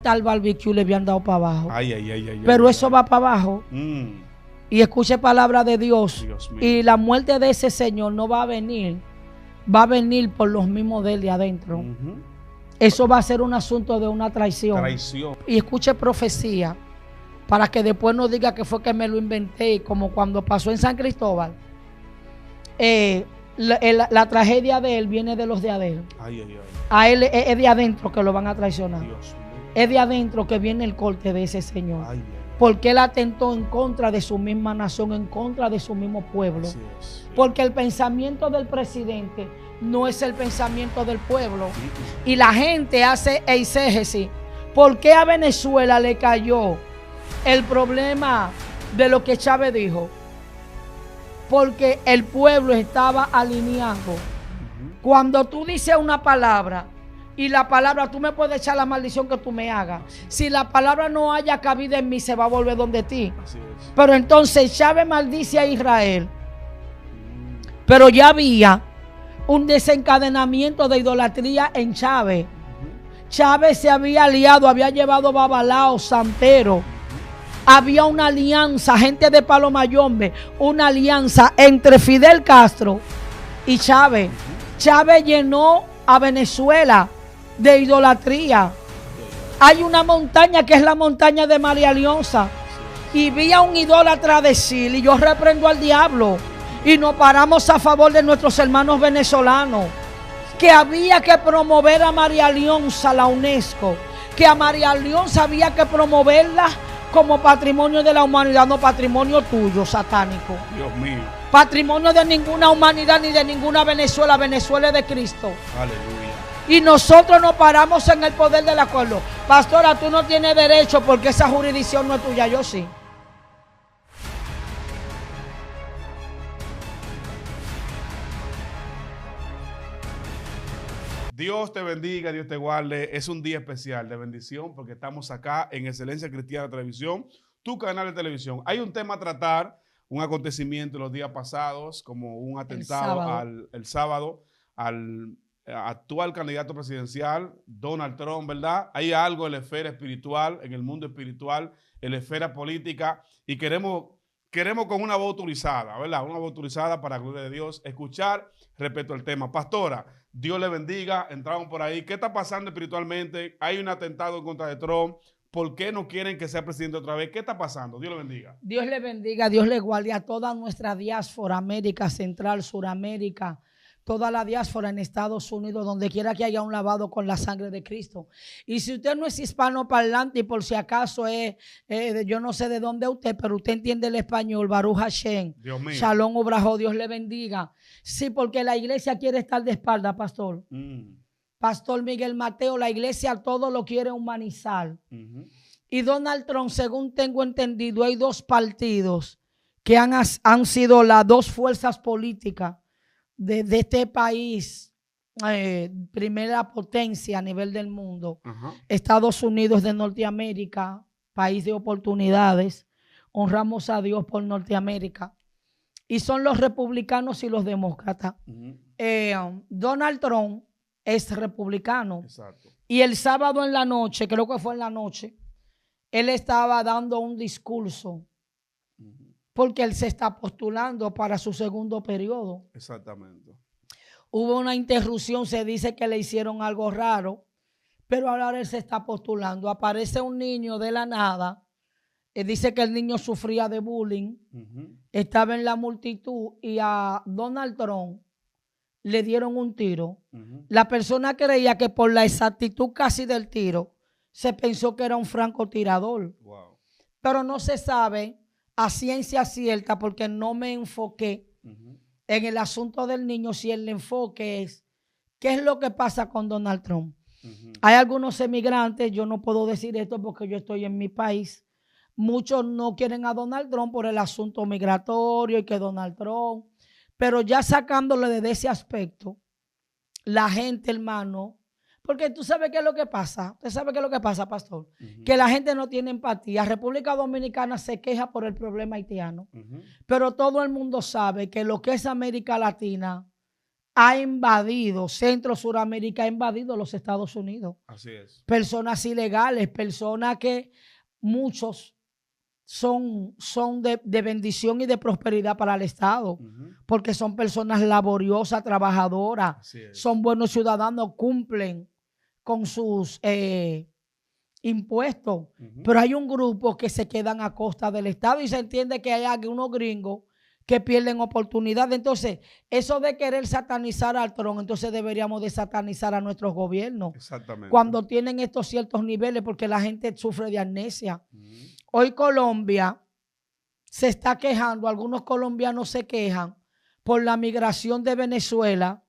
tal barbecue le habían dado para abajo. Pero eso va para abajo. Y escuche palabra de Dios. Y la muerte de ese señor no va a venir. Va a venir por los mismos de él de adentro. Eso va a ser un asunto de una traición. Y escuche profecía. Para que después no diga que fue que me lo inventé. Como cuando pasó en San Cristóbal. La tragedia de él viene de los de adentro. A él es de adentro que lo van a traicionar. Es de adentro que viene el corte de ese señor. Porque él atentó en contra de su misma nación, en contra de su mismo pueblo. Porque el pensamiento del presidente no es el pensamiento del pueblo. Y la gente hace exégesis. ¿Por qué a Venezuela le cayó el problema de lo que Chávez dijo? Porque el pueblo estaba alineado. Cuando tú dices una palabra y la palabra, tú me puedes echar la maldición que tú me hagas. Si la palabra no haya cabida en mí, se va a volver donde ti. Pero entonces Chávez maldice a Israel. Pero ya había un desencadenamiento de idolatría en Chávez. Chávez se había aliado, había llevado babalao, santero. Había una alianza, gente de Palo Mayombe, una alianza entre Fidel Castro y Chávez. Chávez llenó a Venezuela de idolatría. Hay una montaña que es la montaña de María Leonza. Y vi a un idólatra decir, y yo reprendo al diablo. Y nos paramos a favor de nuestros hermanos venezolanos. Que había que promover a María Leonza, la UNESCO. Que a María Leonza había que promoverla como patrimonio de la humanidad, no patrimonio tuyo, satánico. Dios mío. Patrimonio de ninguna humanidad ni de ninguna Venezuela. Venezuela es de Cristo. Aleluya. Y nosotros nos paramos en el poder del acuerdo. Pastora, tú no tienes derecho porque esa jurisdicción no es tuya, yo sí. Dios te bendiga, Dios te guarde. Es un día especial de bendición porque estamos acá en Excelencia Cristiana Televisión, tu canal de televisión. Hay un tema a tratar, un acontecimiento los días pasados, como un atentado el sábado al actual candidato presidencial, Donald Trump, ¿verdad? Hay algo en la esfera espiritual, en el mundo espiritual, en la esfera política, y queremos con una voz autorizada, ¿verdad? Una voz autorizada para la gloria de Dios, escuchar respecto al tema. Pastora, Dios le bendiga, entramos por ahí. ¿Qué está pasando espiritualmente? Hay un atentado en contra de Trump. ¿Por qué no quieren que sea presidente otra vez? ¿Qué está pasando? Dios le bendiga. Dios le bendiga, Dios le guarde a toda nuestra diáspora, América Central, Suramérica, toda la diáspora en Estados Unidos, donde quiera que haya un lavado con la sangre de Cristo. Y si usted no es hispanoparlante y por si acaso yo no sé de dónde usted, pero usted entiende el español, Baruch Hashem, Dios mío. Shalom Obrajo, Dios le bendiga. Sí, porque la iglesia quiere estar de espalda, pastor. Pastor Miguel Mateo, la iglesia todo lo quiere humanizar. Y Donald Trump, según tengo entendido, hay dos partidos que han sido las dos fuerzas políticas de este país, primera potencia a nivel del mundo. Estados Unidos de Norteamérica, país de oportunidades. Honramos a Dios por Norteamérica. Y son los republicanos y los demócratas. Donald Trump es republicano. Exacto. Y el sábado en la noche, creo que fue en la noche, él estaba dando un discurso porque él se está postulando para su segundo periodo. Exactamente. Hubo una interrupción, se dice que le hicieron algo raro, pero ahora él se está postulando. Aparece un niño de la nada, dice que el niño sufría de bullying, estaba en la multitud y a Donald Trump le dieron un tiro. La persona creía que por la exactitud casi del tiro, se pensó que era un francotirador. Wow. Pero no se sabe a ciencia cierta porque no me enfoqué en el asunto del niño, si el enfoque es qué es lo que pasa con Donald Trump. Hay algunos emigrantes, yo no puedo decir esto porque yo estoy en mi país, muchos no quieren a Donald Trump por el asunto migratorio y que Donald Trump, pero ya sacándole de ese aspecto, la gente, hermano, porque tú sabes qué es lo que pasa. ¿Usted sabe qué es lo que pasa, pastor? Que la gente no tiene empatía. República Dominicana se queja por el problema haitiano. Pero todo el mundo sabe que lo que es América Latina, ha invadido, Centro, Suramérica, ha invadido los Estados Unidos. Así es. Personas ilegales, personas que muchos son de bendición y de prosperidad para el Estado, porque son personas laboriosas, trabajadoras, son buenos ciudadanos, cumplen con sus impuestos, pero hay un grupo que se quedan a costa del Estado y se entiende que hay algunos gringos que pierden oportunidad. Entonces, eso de querer satanizar al Trump, entonces deberíamos de satanizar a nuestros gobiernos. Exactamente. Cuando tienen estos ciertos niveles, porque la gente sufre de amnesia. Hoy Colombia se está quejando, algunos colombianos se quejan por la migración de Venezuela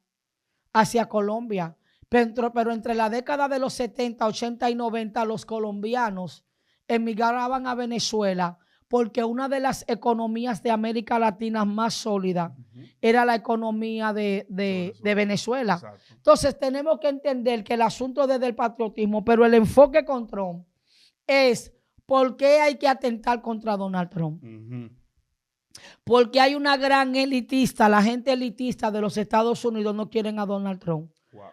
hacia Colombia. Pero entre la década de los 70, 80 y 90, los colombianos emigraban a Venezuela porque una de las economías de América Latina más sólidas era la economía de Venezuela. Exacto. Entonces tenemos que entender que el asunto es desde el patriotismo, pero el enfoque con Trump es por qué hay que atentar contra Donald Trump. Porque hay una gran elitista, la gente elitista de los Estados Unidos no quieren a Donald Trump. Wow.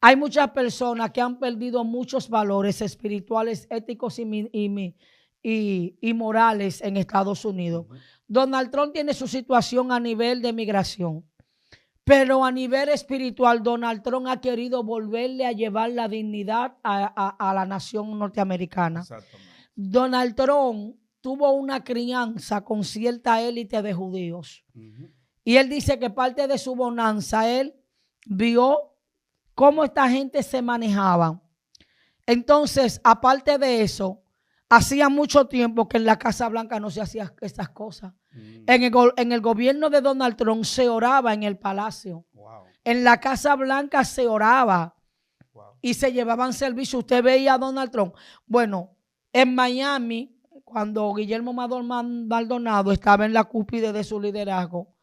Hay muchas personas que han perdido muchos valores espirituales, éticos y morales en Estados Unidos. Donald Trump tiene su situación a nivel de migración, pero a nivel espiritual Donald Trump ha querido volverle a llevar la dignidad a la nación norteamericana. Donald Trump tuvo una crianza con cierta élite de judíos y él dice que parte de su bonanza, él vio cómo esta gente se manejaba. Entonces, aparte de eso, hacía mucho tiempo que en la Casa Blanca no se hacían estas cosas. En el gobierno de Donald Trump se oraba en el palacio. Wow. En la Casa Blanca se oraba. Wow. Y se llevaban servicio. Usted veía a Donald Trump. Bueno, en Miami, cuando Guillermo Maldonado estaba en la cúspide de su liderazgo,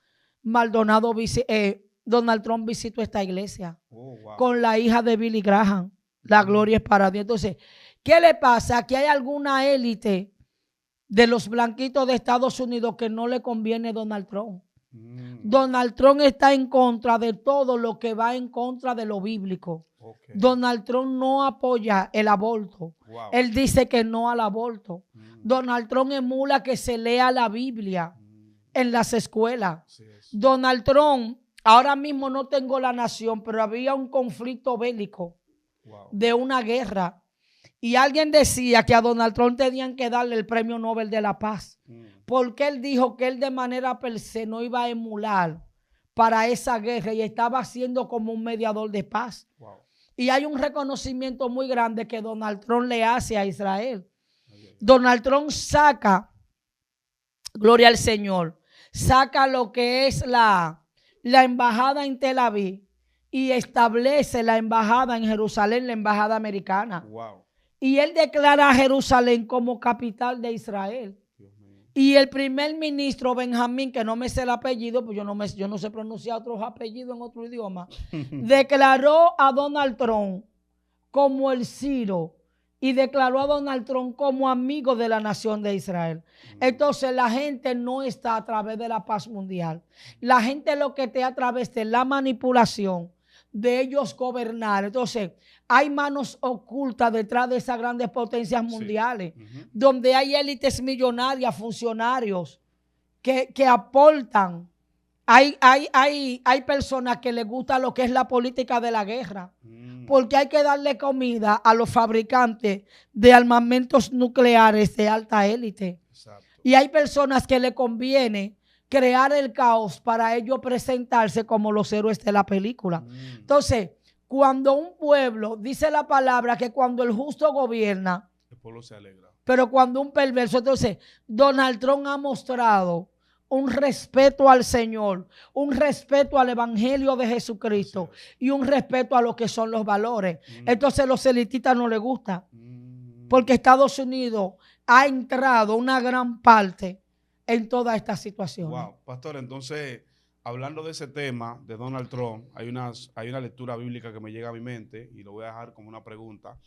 Donald Trump visitó esta iglesia con la hija de Billy Graham. La gloria es para Dios. Entonces, ¿qué le pasa? Que hay alguna élite de los blanquitos de Estados Unidos que no le conviene Donald Trump. Donald Trump está en contra de todo lo que va en contra de lo bíblico. Donald Trump no apoya el aborto. Wow. Él dice que no al aborto. Donald Trump emula que se lea la Biblia en las escuelas. Donald Trump, ahora mismo no tengo la nación, pero había un conflicto bélico de una guerra. Y alguien decía que a Donald Trump tenían que darle el premio Nobel de la Paz. Porque él dijo que él de manera per se no iba a emular para esa guerra y estaba siendo como un mediador de paz. Wow. Y hay un reconocimiento muy grande que Donald Trump le hace a Israel. Donald Trump saca, gloria al Señor, saca lo que es la embajada en Tel Aviv y establece la embajada en Jerusalén, la embajada americana. Wow. Y él declara a Jerusalén como capital de Israel. Y el primer ministro Benjamín, que no me sé el apellido, pues yo no sé pronunciar otros apellidos en otro idioma, declaró a Donald Trump como el Ciro y declaró a Donald Trump como amigo de la nación de Israel. Entonces la gente no está a través de la paz mundial. La gente lo que está a través de la manipulación, de ellos gobernar. Entonces hay manos ocultas detrás de esas grandes potencias mundiales, donde hay élites millonarias, funcionarios que aportan. Hay personas que les gusta lo que es la política de la guerra, porque hay que darle comida a los fabricantes de armamentos nucleares de alta élite. Exacto. Y hay personas que le conviene crear el caos para ellos presentarse como los héroes de la película. Entonces, cuando un pueblo, dice la palabra que cuando el justo gobierna, el pueblo se alegra. Pero cuando un perverso, entonces Donald Trump ha mostrado un respeto al Señor, un respeto al Evangelio de Jesucristo y un respeto a lo que son los valores. Entonces los elitistas no les gusta, porque Estados Unidos ha entrado una gran parte en toda esta situación. Wow, pastor, entonces, hablando de ese tema de Donald Trump, hay una lectura bíblica que me llega a mi mente y lo voy a dejar como una pregunta.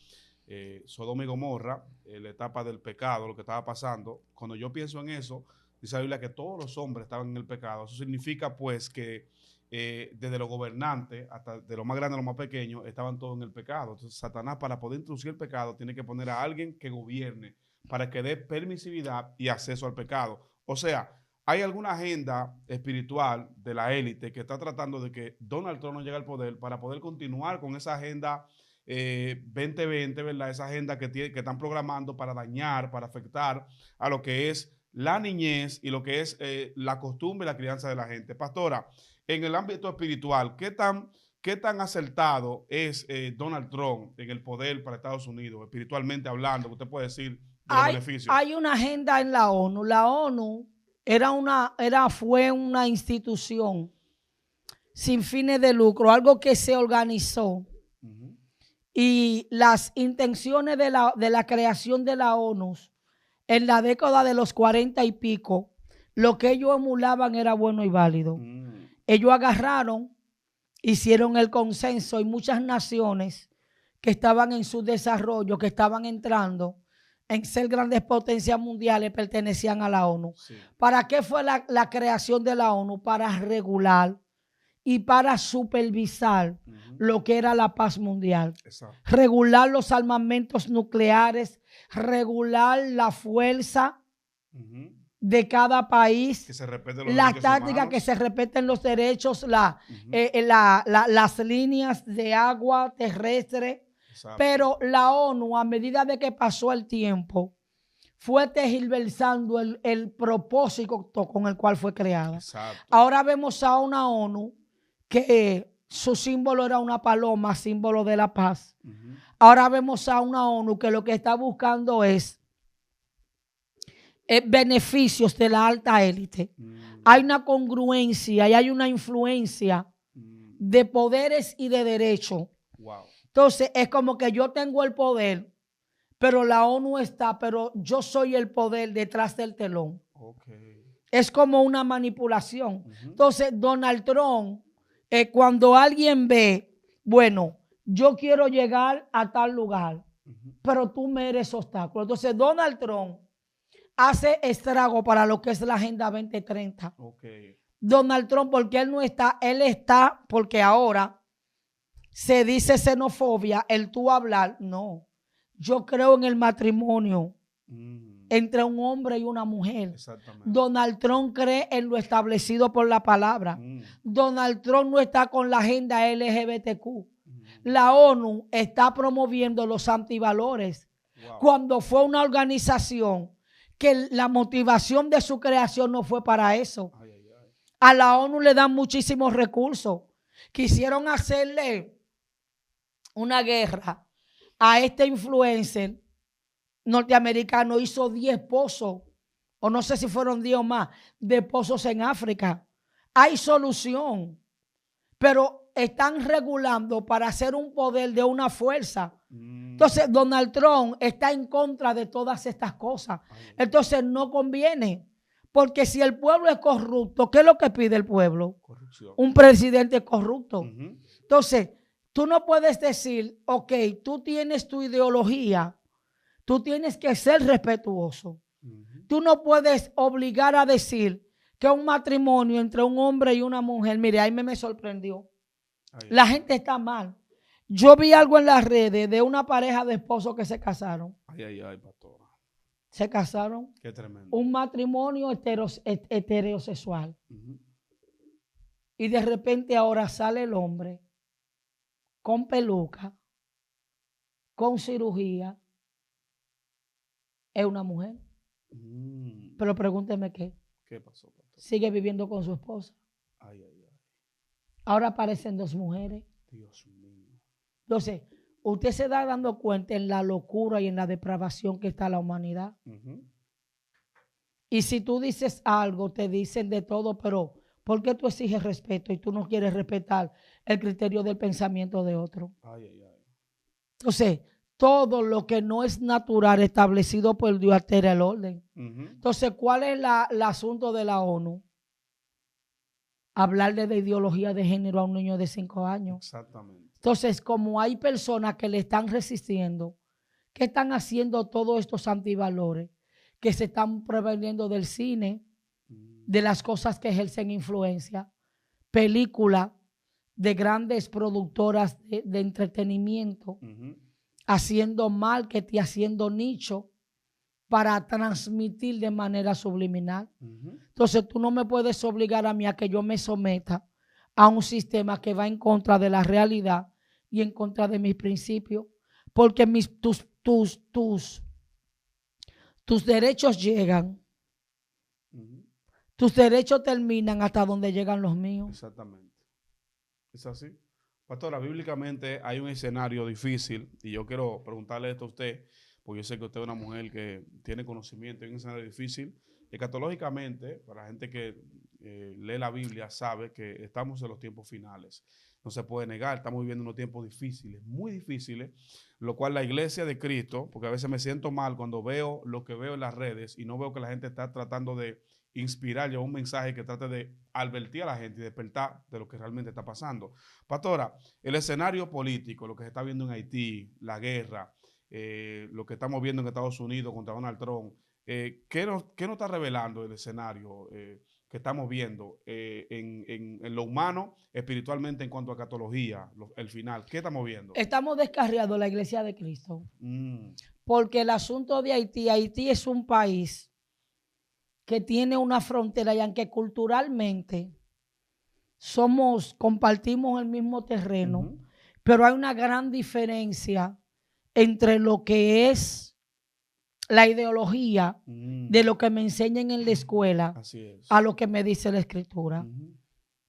Sodoma y Gomorra, la etapa del pecado, lo que estaba pasando. Cuando yo pienso en eso, dice la Biblia que todos los hombres estaban en el pecado. Eso significa pues que desde los gobernantes hasta de lo más grande a lo más pequeño, estaban todos en el pecado. Entonces Satanás, para poder introducir el pecado, tiene que poner a alguien que gobierne para que dé permisividad y acceso al pecado. O sea, hay alguna agenda espiritual de la élite que está tratando de que Donald Trump no llegue al poder para poder continuar con esa agenda 2020, ¿verdad? Esa agenda que están programando para dañar, para afectar a lo que es la niñez y lo que es la costumbre y la crianza de la gente. Pastora, en el ámbito espiritual, ¿qué tan acertado es Donald Trump en el poder para Estados Unidos, espiritualmente hablando? Usted puede decir de los beneficios. Hay una agenda en la ONU. La ONU fue una institución sin fines de lucro, algo que se organizó. Y las intenciones de la creación de la ONU en la década de los 40 y pico, lo que ellos emulaban era bueno y válido. Ellos agarraron, hicieron el consenso y muchas naciones que estaban en su desarrollo, que estaban entrando en ser grandes potencias mundiales, pertenecían a la ONU. Sí. ¿Para qué fue la creación de la ONU? Para regular y para supervisar lo que era la paz mundial. Exacto. Regular los armamentos nucleares, regular la fuerza de cada país, que se respeten las tácticas, que se respeten los derechos, las líneas de agua terrestre. Exacto. Pero la ONU, a medida de que pasó el tiempo, fue tergiversando el propósito con el cual fue creada. Exacto. Ahora vemos a una ONU que su símbolo era una paloma, símbolo de la paz. Ahora vemos a una ONU que lo que está buscando es beneficios de la alta élite. Hay una congruencia y hay una influencia de poderes y de derechos. Wow. Entonces es como que yo tengo el poder, pero la ONU está, pero yo soy el poder detrás del telón. Okay. Es como una manipulación. Entonces Donald Trump, cuando alguien ve, bueno, yo quiero llegar a tal lugar, pero tú me eres obstáculo. Entonces Donald Trump hace estrago para lo que es la Agenda 2030. Okay. Donald Trump, porque él no está, él está porque ahora se dice xenofobia, el tú hablar. No, yo creo en el matrimonio entre un hombre y una mujer. Donald Trump cree en lo establecido por la palabra. Donald Trump no está con la agenda LGBTQ. La ONU está promoviendo los antivalores. Wow. Cuando fue una organización que la motivación de su creación no fue para eso. A la ONU le dan muchísimos recursos. Quisieron hacerle una guerra a este influencer norteamericano, hizo 10 pozos, o no sé si fueron 10 o más, de pozos en África. Hay solución, pero están regulando para hacer un poder de una fuerza. Entonces Donald Trump está en contra de todas estas cosas. Entonces no conviene, porque si el pueblo es corrupto, ¿qué es lo que pide el pueblo? Corrupción. Un presidente corrupto. Entonces tú no puedes decir, ok, tú tienes tu ideología, tú tienes que ser respetuoso. Tú no puedes obligar a decir que un matrimonio entre un hombre y una mujer, mire, ahí me sorprendió. La gente está mal. Yo vi algo en las redes de una pareja de esposos que se casaron. Pastora. Se casaron. Qué tremendo. Un matrimonio heterosexual. Y de repente ahora sale el hombre con peluca, con cirugía. Es una mujer. Pero pregúnteme qué. ¿Qué pasó, pastor? Sigue viviendo con su esposa. Ahora aparecen 2 mujeres. Dios mío. Entonces, usted se da dando cuenta en la locura y en la depravación que está la humanidad. Y si tú dices algo, te dicen de todo, pero ¿por qué tú exiges respeto y tú no quieres respetar el criterio del pensamiento de otro? Entonces, todo lo que no es natural establecido por Dios altera el orden. Entonces, ¿cuál es el asunto de la ONU? Hablarle de ideología de género a un niño de 5 años. Exactamente. Entonces, como hay personas que le están resistiendo, que están haciendo todos estos antivalores, que se están preveniendo del cine, de las cosas que ejercen influencia, películas de grandes productoras de entretenimiento, haciendo marketing, haciendo nicho para transmitir de manera subliminal. Entonces tú no me puedes obligar a mí a que yo me someta a un sistema que va en contra de la realidad y en contra de mis principios, porque tus derechos llegan, tus derechos terminan hasta donde llegan los míos. Exactamente. ¿Es así? Pastora, bíblicamente hay un escenario difícil y yo quiero preguntarle esto a usted, porque yo sé que usted es una mujer que tiene conocimiento en un escenario difícil. Escatológicamente, para la gente que lee la Biblia, sabe que estamos en los tiempos finales. No se puede negar, estamos viviendo unos tiempos difíciles, muy difíciles, lo cual la iglesia de Cristo, porque a veces me siento mal cuando veo lo que veo en las redes y no veo que la gente está tratando de inspirar, llevar un mensaje que trate de advertir a la gente y despertar de lo que realmente está pasando. Pastora, el escenario político, lo que se está viendo en Haití, la guerra, lo que estamos viendo en Estados Unidos contra Donald Trump, ¿qué nos está revelando el escenario que estamos viendo en lo humano, espiritualmente en cuanto a escatología, el final? ¿Qué estamos viendo? Estamos descarriando la iglesia de Cristo. Porque el asunto de Haití es un país que tiene una frontera y aunque culturalmente compartimos el mismo terreno, pero hay una gran diferencia entre lo que es la ideología de lo que me enseñan en la escuela a lo que me dice la Escritura.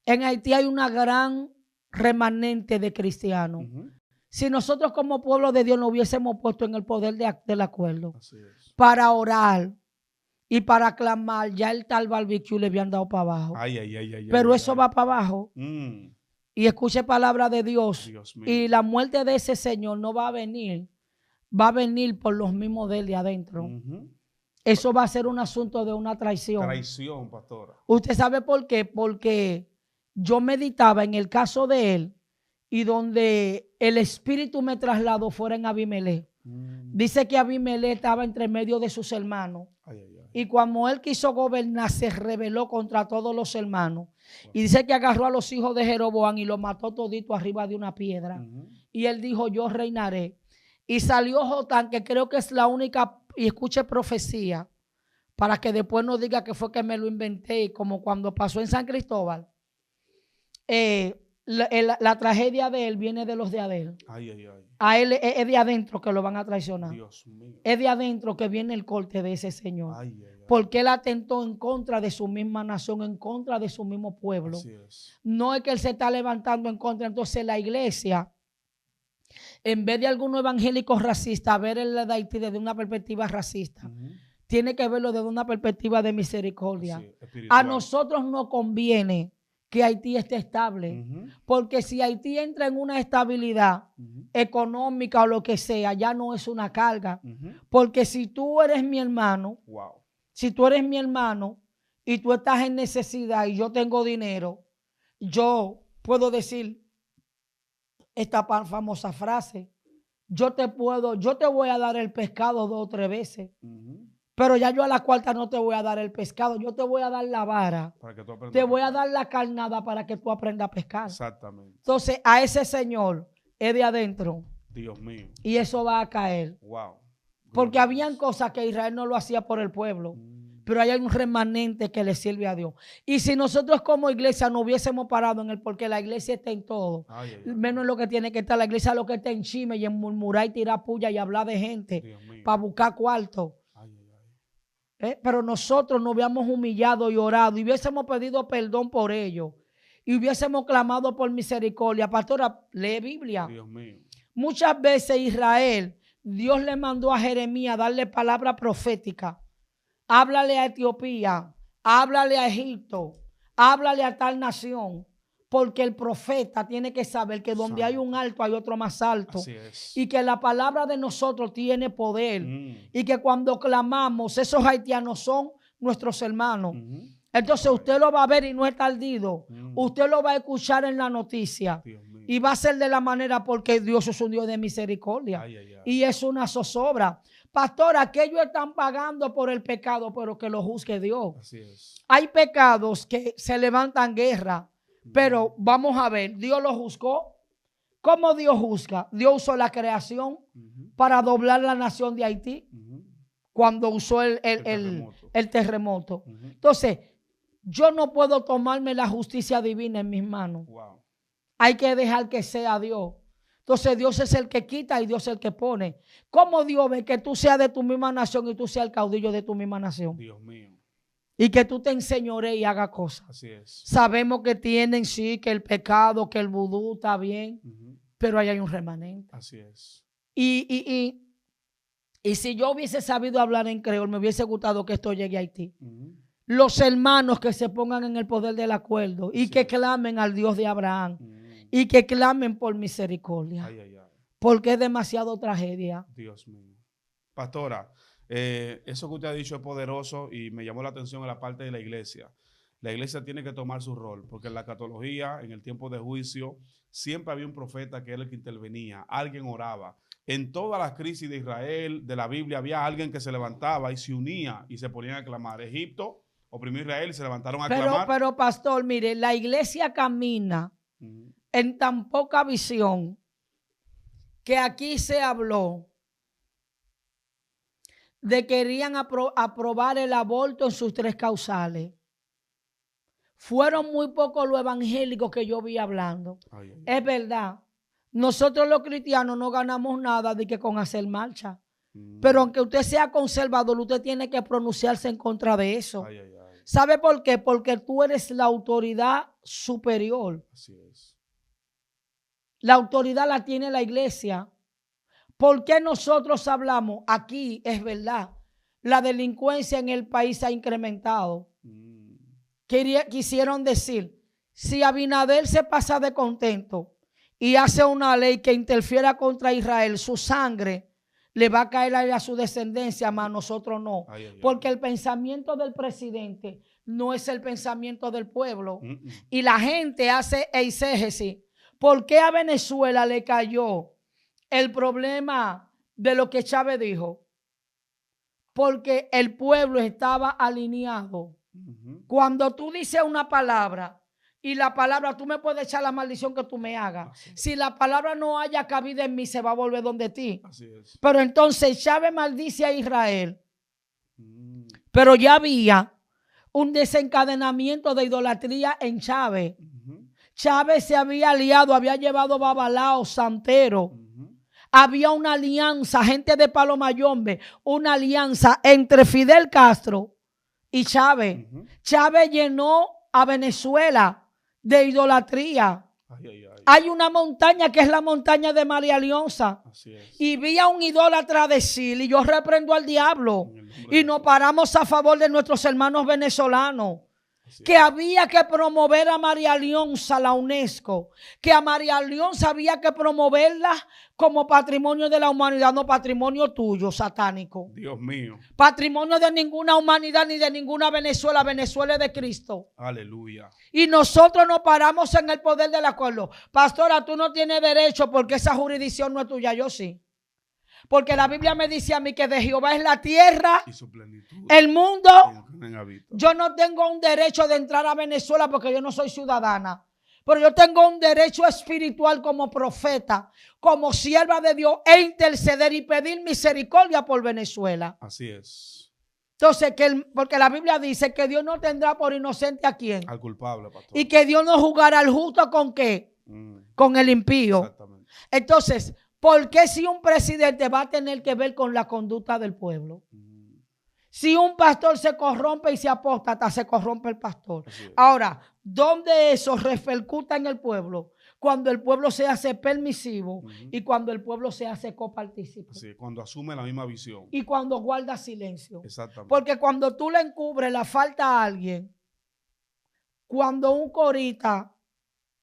En Haití hay una gran remanente de cristianos. Si nosotros como pueblo de Dios nos hubiésemos puesto en el poder del acuerdo para orar y para clamar, ya el tal barbecue le habían dado para abajo. Pero eso va para abajo. Y escuche palabra de Dios. Y la muerte de ese señor no va a venir. Va a venir por los mismos de él de adentro. Eso va a ser un asunto de una traición. Traición, pastora. ¿Usted sabe por qué? Porque yo meditaba en el caso de él y donde el espíritu me trasladó fuera en Abimelech. Dice que Abimelech estaba entre medio de sus hermanos. Y cuando él quiso gobernar, se rebeló contra todos los hermanos. Y dice que agarró a los hijos de Jeroboam y los mató todito arriba de una piedra. Y él dijo, yo reinaré. Y salió Jotán, que creo que es la única, y escuche profecía, para que después no diga que fue que me lo inventé, como cuando pasó en San Cristóbal. La tragedia de él viene de los de Adel. A él es de adentro que lo van a traicionar. Dios mío. Es de adentro que viene el corte de ese señor. Porque él atentó en contra de su misma nación, en contra de su mismo pueblo. No es que él se está levantando en contra. Entonces la iglesia, en vez de algunos evangélicos racistas, ver el de Haití desde una perspectiva racista, tiene que verlo desde una perspectiva de misericordia. A nosotros no conviene que Haití esté estable, porque si Haití entra en una estabilidad económica o lo que sea, ya no es una carga, porque si tú eres mi hermano, si tú eres mi hermano y tú estás en necesidad y yo tengo dinero, yo puedo decir esta famosa frase, yo te voy a dar el pescado 2 o 3 veces, pero ya yo a la cuarta no te voy a dar el pescado, yo te voy a dar la vara, te voy a dar la carnada para que tú aprendas a pescar. Exactamente. Entonces a ese señor es de adentro. Dios mío. Y eso va a caer. Porque habían cosas que Israel no lo hacía por el pueblo. Pero hay un remanente que le sirve a Dios. Y si nosotros como iglesia no hubiésemos parado en él, porque la iglesia está en todo, menos en lo que tiene que estar la iglesia, lo que está en chisme y en murmurar y tirar puya y hablar de gente para buscar cuarto. Pero nosotros nos hubiéramos humillado y orado y hubiésemos pedido perdón por ello y hubiésemos clamado por misericordia. Pastora, lee Biblia. Dios mío. Muchas veces Israel, Dios le mandó a Jeremías darle palabra profética. Háblale a Etiopía, háblale a Egipto, háblale a tal nación, porque el profeta tiene que saber que donde hay un alto hay otro más alto. Así es. Y que la palabra de nosotros tiene poder. Y que cuando clamamos, esos haitianos son nuestros hermanos. Entonces usted lo va a ver y no es tardido. Usted lo va a escuchar en la noticia. Y va a ser de la manera porque Dios es un Dios de misericordia. Y es una zozobra. Pastor, aquellos están pagando por el pecado, pero que lo juzgue Dios. Así es. Hay pecados que se levantan guerra, Pero vamos a ver, Dios lo juzgó. ¿Cómo Dios juzga? Dios usó la creación para doblar la nación de Haití cuando usó el terremoto. Entonces, yo no puedo tomarme la justicia divina en mis manos. Wow. Hay que dejar que sea Dios. Entonces, Dios es el que quita y Dios es el que pone. ¿Cómo Dios ve que tú seas de tu misma nación y tú seas el caudillo de tu misma nación? Dios mío. Y que tú te enseñores y hagas cosas. Así es. Sabemos que tienen, sí, que el pecado, que el vudú está bien, pero ahí hay un remanente. Así es. Y si yo hubiese sabido hablar en creol, me hubiese gustado que esto llegue a Haití. Los hermanos que se pongan en el poder del acuerdo y que clamen al Dios de Abraham y que clamen por misericordia. Ay, ay, ay. Porque es demasiado tragedia. Dios mío. Pastora, eso que usted ha dicho es poderoso y me llamó la atención en la parte de la iglesia. La iglesia tiene que tomar su rol, porque en la escatología, en el tiempo de juicio, siempre había un profeta que era el que intervenía, alguien oraba. En todas las crisis de Israel, de la Biblia, había alguien que se levantaba y se unía y se ponían a clamar. Egipto oprimió a Israel y se levantaron a clamar. Pero pastor, mire, la iglesia camina en tan poca visión que aquí se habló de que querían aprobar el aborto en sus 3 causales. Fueron muy pocos los evangélicos que yo vi hablando. Ay, ay, ay. Es verdad. Nosotros los cristianos no ganamos nada de que con hacer marcha. Pero aunque usted sea conservador, usted tiene que pronunciarse en contra de eso. Ay, ay, ay. ¿Sabe por qué? Porque tú eres la autoridad superior. Así es. La autoridad la tiene la iglesia. ¿Por qué nosotros hablamos? Aquí es verdad. La delincuencia en el país se ha incrementado. Quisieron decir, si Abinader se pasa de contento y hace una ley que interfiera contra Israel, su sangre le va a caer a su descendencia, mas a nosotros no. Ay, ay, porque el pensamiento del presidente no es el pensamiento del pueblo. Y la gente hace exégesis. ¿Por qué a Venezuela le cayó el problema de lo que Chávez dijo? Porque el pueblo estaba alineado. Cuando tú dices una palabra y la palabra, tú me puedes echar la maldición que tú me hagas. Si la palabra no haya cabida en mí, se va a volver donde ti. Así es. Pero entonces Chávez maldice a Israel. Pero ya había un desencadenamiento de idolatría en Chávez. Chávez se había aliado, había llevado babalao, santero. Había una alianza, gente de Palo Mayombe, una alianza entre Fidel Castro y Chávez. Chávez llenó a Venezuela de idolatría. Ay, ay, ay. Hay una montaña que es la montaña de María Leonza. Y vi a un idólatra decir, y yo reprendo al diablo. Y nos paramos a favor de nuestros hermanos venezolanos. Que había que promover a María Leonza, la UNESCO, que a María Leonza había que promoverla como patrimonio de la humanidad, no patrimonio tuyo, satánico. Dios mío. Patrimonio de ninguna humanidad ni de ninguna Venezuela. Venezuela es de Cristo. Aleluya. Y nosotros nos paramos en el poder del acuerdo. Pastora, tú no tienes derecho porque esa jurisdicción no es tuya, yo sí. Porque la Biblia me dice a mí que de Jehová es la tierra y su plenitud, el mundo. Yo no tengo un derecho de entrar a Venezuela porque yo no soy ciudadana. Pero yo tengo un derecho espiritual como profeta, como sierva de Dios, e interceder y pedir misericordia por Venezuela. Así es. Entonces, porque la Biblia dice que Dios no tendrá por inocente a quién. Al culpable, pastor. Y que Dios no juzgará al justo con qué. Con el impío. Exactamente. Entonces, ¿por qué si un presidente va a tener que ver con la conducta del pueblo? Si un pastor se corrompe y se apóstata, se corrompe el pastor. Ahora, ¿dónde eso repercuta en el pueblo? Cuando el pueblo se hace permisivo y cuando el pueblo se hace copartícipe. Sí, cuando asume la misma visión. Y cuando guarda silencio. Exactamente. Porque cuando tú le encubres la falta a alguien, cuando un corita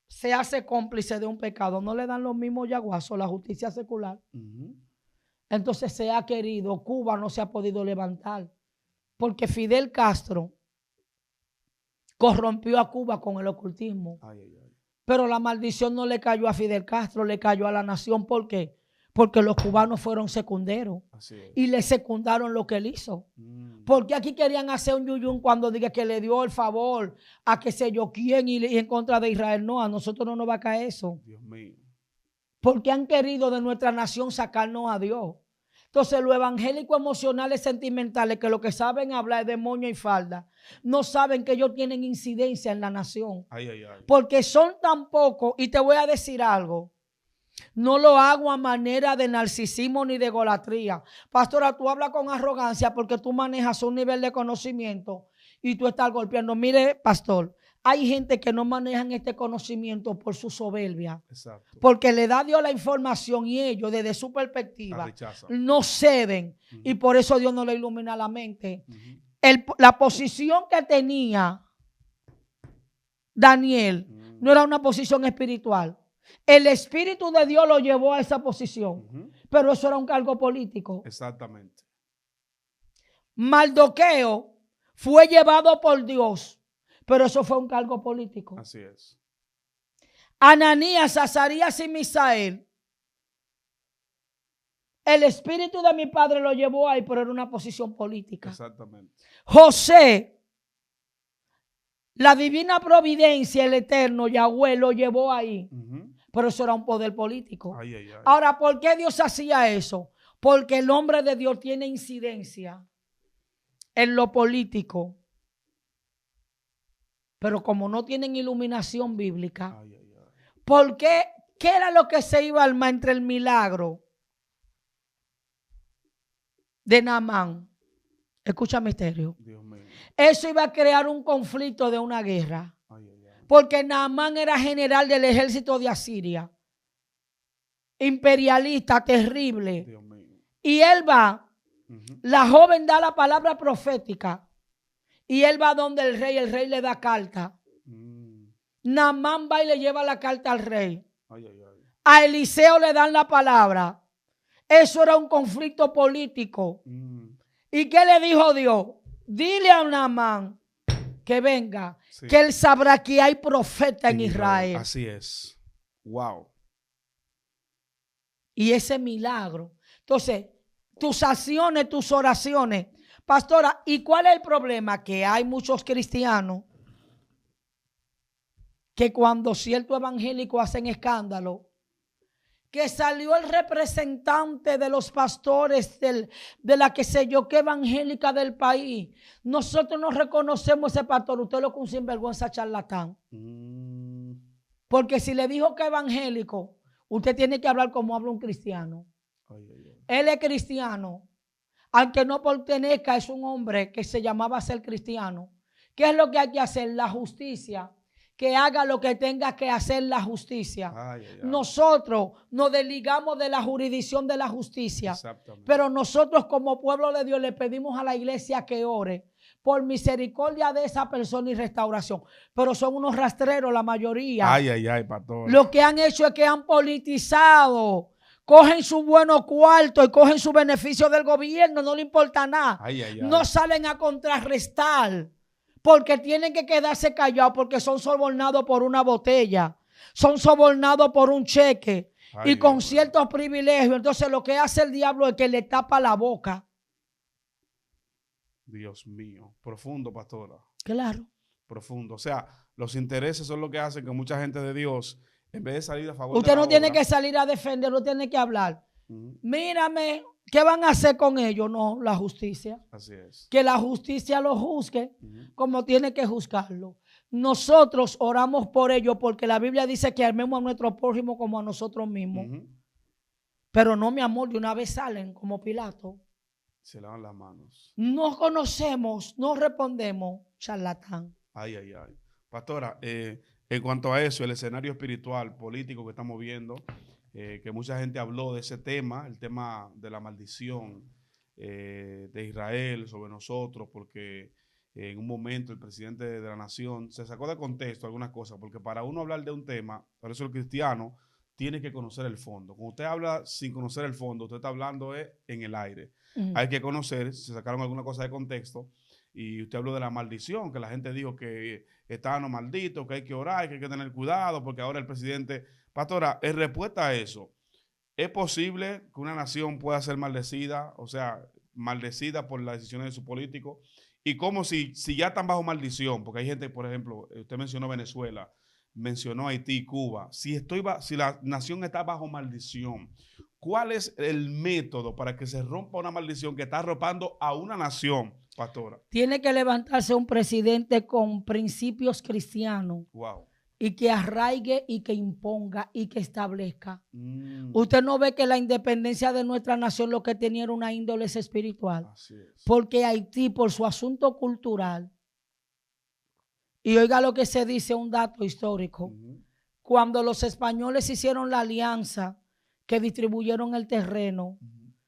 se hace cómplice de un pecado, no le dan los mismos yaguazos, la justicia secular. Entonces se ha querido, Cuba no se ha podido levantar, porque Fidel Castro corrompió a Cuba con el ocultismo. Pero la maldición no le cayó a Fidel Castro, le cayó a la nación. ¿Por qué? Porque los cubanos fueron secunderos y le secundaron lo que él hizo. Porque aquí querían hacer un yuyún cuando diga que le dio el favor a qué sé yo quién y en contra de Israel. No, a nosotros no nos va a caer eso. Dios mío. Porque han querido de nuestra nación sacarnos a Dios. Entonces los evangélicos emocionales sentimentales que lo que saben hablar es de moño y falda, no saben que ellos tienen incidencia en la nación. Porque son tan pocos, y te voy a decir algo. No lo hago a manera de narcisismo ni de egolatría. Pastora, tú hablas con arrogancia porque tú manejas un nivel de conocimiento y tú estás golpeando. Mire, pastor, hay gente que no manejan este conocimiento por su soberbia. Exacto. Porque le da Dios la información y ellos, desde su perspectiva, no ceden. Y por eso Dios no le ilumina la mente. La posición que tenía Daniel no era una posición espiritual. El Espíritu de Dios lo llevó a esa posición. Pero eso era un cargo político. Exactamente. Mardoqueo fue llevado por Dios, pero eso fue un cargo político. Así es. Ananías, Azarías y Misael, el Espíritu de mi padre lo llevó ahí, pero era una posición política. Exactamente. José, la divina providencia, el eterno Yahweh lo llevó ahí. Pero eso era un poder político. Ahora, ¿por qué Dios hacía eso? Porque el hombre de Dios tiene incidencia en lo político. Pero como no tienen iluminación bíblica, ¿por qué? ¿Qué era lo que se iba a armar entre el milagro de Naamán? Escucha misterio. Dios mío. Eso iba a crear un conflicto de una guerra. Porque Naamán era general del ejército de Asiria. Imperialista, terrible. Dios mío. Y él va, la joven da la palabra profética. Y él va donde el rey le da carta. Naamán va y le lleva la carta al rey. A Eliseo le dan la palabra. Eso era un conflicto político. ¿Y qué le dijo Dios? Dile a Naamán que venga, que él sabrá que hay profeta en Israel. Así es. Wow. Y ese milagro. Entonces, tus acciones, tus oraciones. Pastora, ¿y cuál es el problema? Que hay muchos cristianos que cuando ciertos evangélicos hacen escándalo, que salió el representante de los pastores de la que sé yo qué evangélica del país. Nosotros no reconocemos ese pastor. Usted lo que un sinvergüenza charlatán. Porque si le dijo que evangélico, usted tiene que hablar como habla un cristiano. Él es cristiano. Aunque no pertenezca, es un hombre que se llamaba ser cristiano. ¿Qué es lo que hay que hacer? La justicia. Que haga lo que tenga que hacer la justicia. Nosotros nos desligamos de la jurisdicción de la justicia. Pero nosotros como pueblo de Dios le pedimos a la iglesia que ore por misericordia de esa persona y restauración. Pero son unos rastreros la mayoría. Pastor. Lo que han hecho es que han politizado. Cogen su buenos cuartos y cogen su beneficio del gobierno. No le importa nada. No salen a contrarrestar. Porque tienen que quedarse callados porque son sobornados por una botella. Son sobornados por un cheque. Y con ciertos privilegios. Entonces lo que hace el diablo es que le tapa la boca. Dios mío. Profundo, pastora. Claro. Profundo. O sea, los intereses son lo que hacen que mucha gente de Dios, en vez de salir a favor Usted no tiene que salir a defender, no tiene que hablar. Mírame, ¿qué van a hacer con ellos? No, la justicia. Así es. Que la justicia lo juzgue como tiene que juzgarlo. Nosotros oramos por ellos porque la Biblia dice que armemos a nuestro prójimo como a nosotros mismos. Pero no, mi amor, de una vez salen como Pilato. Se lavan las manos. No conocemos, no respondemos, charlatán. Pastora, en cuanto a eso, el escenario espiritual, político que estamos viendo, que mucha gente habló de ese tema, el tema de la maldición de Israel sobre nosotros, porque en un momento el presidente de la nación se sacó de contexto algunas cosas, porque para uno hablar de un tema, por eso el cristiano tiene que conocer el fondo. Cuando usted habla sin conocer el fondo, usted está hablando en el aire. Hay que conocer, se sacaron alguna cosa de contexto, y usted habló de la maldición, que la gente dijo que estaban malditos, que hay que orar, que hay que tener cuidado, porque ahora el presidente... Pastora, en respuesta a eso, ¿es posible que una nación pueda ser maldecida? O sea, maldecida por las decisiones de sus políticos. Y como si ya están bajo maldición, porque hay gente, por ejemplo, usted mencionó Venezuela, mencionó Haití, Cuba. Si la nación está bajo maldición, ¿cuál es el método para que se rompa una maldición que está arropando a una nación, pastora? Tiene que levantarse un presidente con principios cristianos. Wow. Y que arraigue y que imponga y que establezca. Usted no ve que la independencia de nuestra nación lo que tenía era una índole espiritual. Así es. Porque Haití, por su asunto cultural, y oiga lo que se dice, un dato histórico, cuando los españoles hicieron la alianza que distribuyeron el terreno,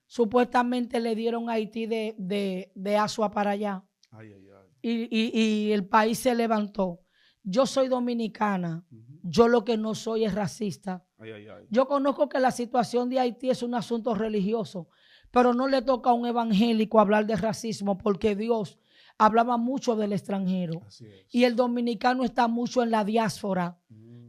supuestamente le dieron a Haití de Asua para allá. Ay, ay, ay. Y el país se levantó. Yo soy dominicana, yo lo que no soy es racista. Ay, ay, ay. Yo conozco que la situación de Haití es un asunto religioso, pero no le toca a un evangélico hablar de racismo porque Dios hablaba mucho del extranjero. Así es. Y el dominicano está mucho en la diáspora.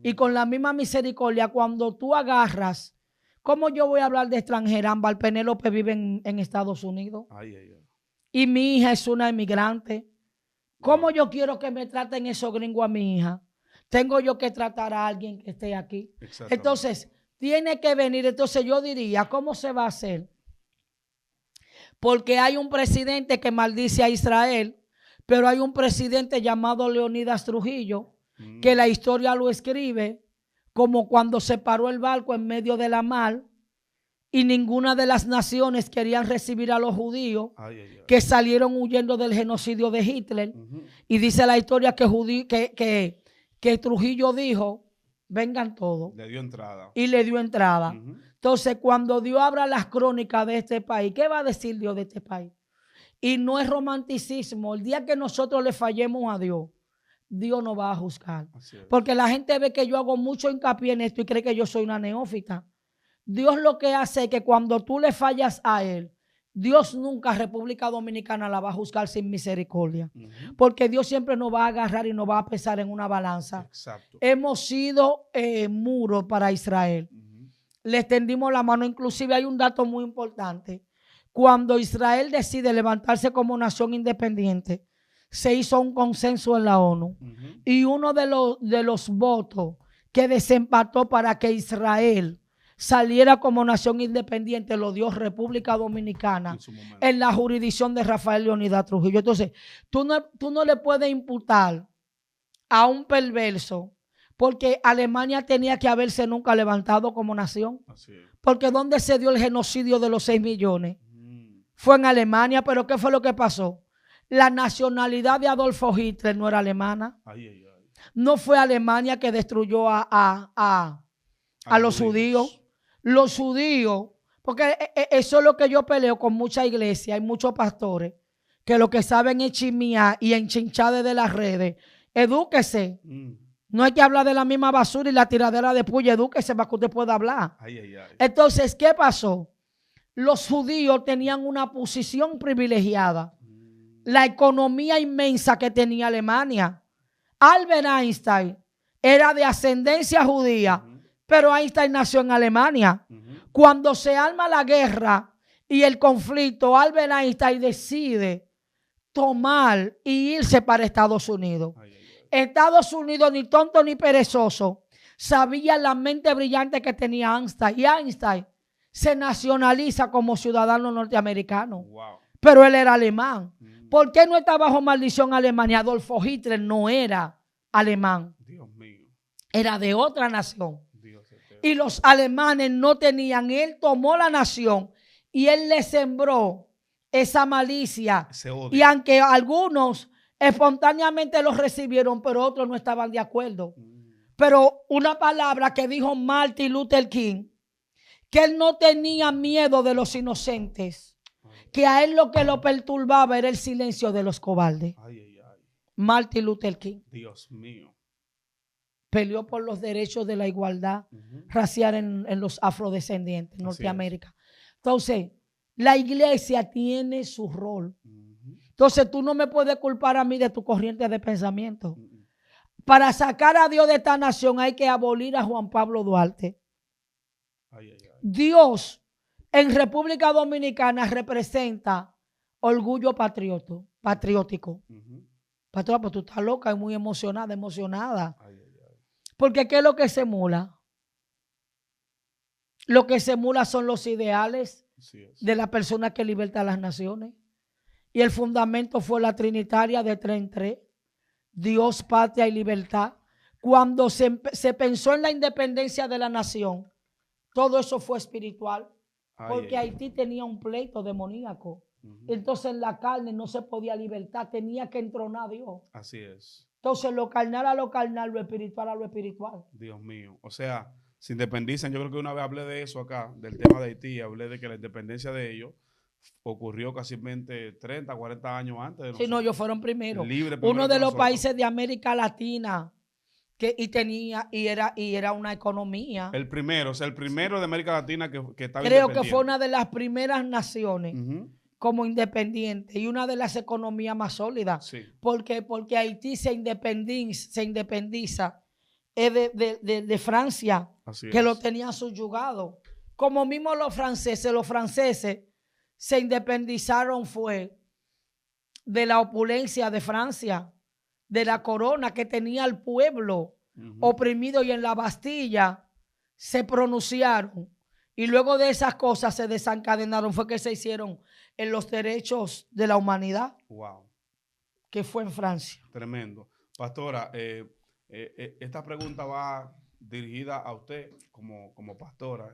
Y con la misma misericordia, cuando tú agarras, ¿cómo yo voy a hablar de extranjera? Ámbar Penélope vive en Estados Unidos. Ay, ay, ay. Y mi hija es una inmigrante. ¿Cómo yo quiero que me traten esos gringos a mi hija? Tengo yo que tratar a alguien que esté aquí. Entonces, tiene que venir. Entonces, yo diría, ¿cómo se va a hacer? Porque hay un presidente que maldice a Israel, pero hay un presidente llamado Leonidas Trujillo, que la historia lo escribe como cuando se paró el barco en medio de la mar y ninguna de las naciones querían recibir a los judíos que salieron huyendo del genocidio de Hitler. Y dice la historia que Trujillo dijo, vengan todos. Le dio entrada. Y le dio entrada. Entonces, cuando Dios abra las crónicas de este país, ¿qué va a decir Dios de este país? Y no es romanticismo. El día que nosotros le fallemos a Dios, Dios nos va a juzgar. Porque la gente ve que yo hago mucho hincapié en esto y cree que yo soy una neófita. Dios lo que hace es que cuando tú le fallas a Él, Dios nunca, República Dominicana, la va a juzgar sin misericordia. Porque Dios siempre nos va a agarrar y nos va a pesar en una balanza. Exacto. Hemos sido muros para Israel. Le extendimos la mano. Inclusive hay un dato muy importante. Cuando Israel decide levantarse como nación independiente, se hizo un consenso en la ONU. Y uno de los votos que desempató para que Israel saliera como nación independiente lo dio República Dominicana en la jurisdicción de Rafael Leonidas Trujillo. Entonces, tú no le puedes imputar a un perverso porque Alemania tenía que haberse nunca levantado como nación. Porque ¿dónde se dio el genocidio de los 6 millones? Fue en Alemania, pero ¿qué fue lo que pasó? La nacionalidad de Adolfo Hitler no era alemana. No fue Alemania que destruyó a los judíos. Los judíos, porque eso es lo que yo peleo con mucha iglesia y muchos pastores, que lo que saben es chismear y enchinchar de las redes. Edúquese. No hay que hablar de la misma basura y la tiradera de puya. Edúquese para que usted pueda hablar. Entonces, ¿qué pasó? Los judíos tenían una posición privilegiada. La economía inmensa que tenía Alemania. Albert Einstein era de ascendencia judía. Pero Einstein nació en Alemania. Cuando se arma la guerra y el conflicto, Albert Einstein decide tomar y irse para Estados Unidos. Estados Unidos, ni tonto ni perezoso, sabía la mente brillante que tenía Einstein. Y Einstein se nacionaliza como ciudadano norteamericano. Pero él era alemán. ¿Por qué no está bajo maldición Alemania? Adolfo Hitler no era alemán. Dios mío. Era de otra nación. Y los alemanes no tenían. Él tomó la nación y él le sembró esa malicia. Y aunque algunos espontáneamente los recibieron, pero otros no estaban de acuerdo. Pero una palabra que dijo Martin Luther King, que él no tenía miedo de los inocentes, que a él lo que lo perturbaba era el silencio de los cobardes. Martin Luther King. Dios mío. Peleó por los derechos de la igualdad racial en los afrodescendientes en Norteamérica. Entonces, la iglesia tiene su rol. Entonces, tú no me puedes culpar a mí de tu corriente de pensamiento. Para sacar a Dios de esta nación hay que abolir a Juan Pablo Duarte. Dios en República Dominicana representa orgullo patriótico. Pastora, pues tú estás loca y muy emocionada. Porque ¿qué es lo que se emula? Lo que se emula son los ideales de la persona que liberta a las naciones. Y el fundamento fue la trinitaria de 3 en 3. Dios, patria y libertad. Cuando se pensó en la independencia de la nación, todo eso fue espiritual. Porque Haití tenía un pleito demoníaco. Entonces en la carne no se podía libertar, tenía que entronar a Dios. Así es. Entonces lo carnal a lo carnal, lo espiritual a lo espiritual. Dios mío. O sea, se independizan. Yo creo que una vez hablé de eso acá, del tema de Haití, hablé de que la independencia de ellos ocurrió casi 30, 40 años antes de nosotros. Sí, no, ellos fueron primero. Uno de los países de América Latina era una economía. El primero de América Latina que estaba Creo que fue una de las primeras naciones como independiente y una de las economías más sólidas. Sí. Porque Haití se independiza de Francia, que lo tenía subyugado. Como mismo los franceses se independizaron fue de la opulencia de Francia, de la corona que tenía al pueblo oprimido, y en la Bastilla se pronunciaron. Y luego de esas cosas se desencadenaron, fue que se hicieron en los derechos de la humanidad. Wow. Que fue en Francia. Tremendo. Pastora, esta pregunta va dirigida a usted como pastora,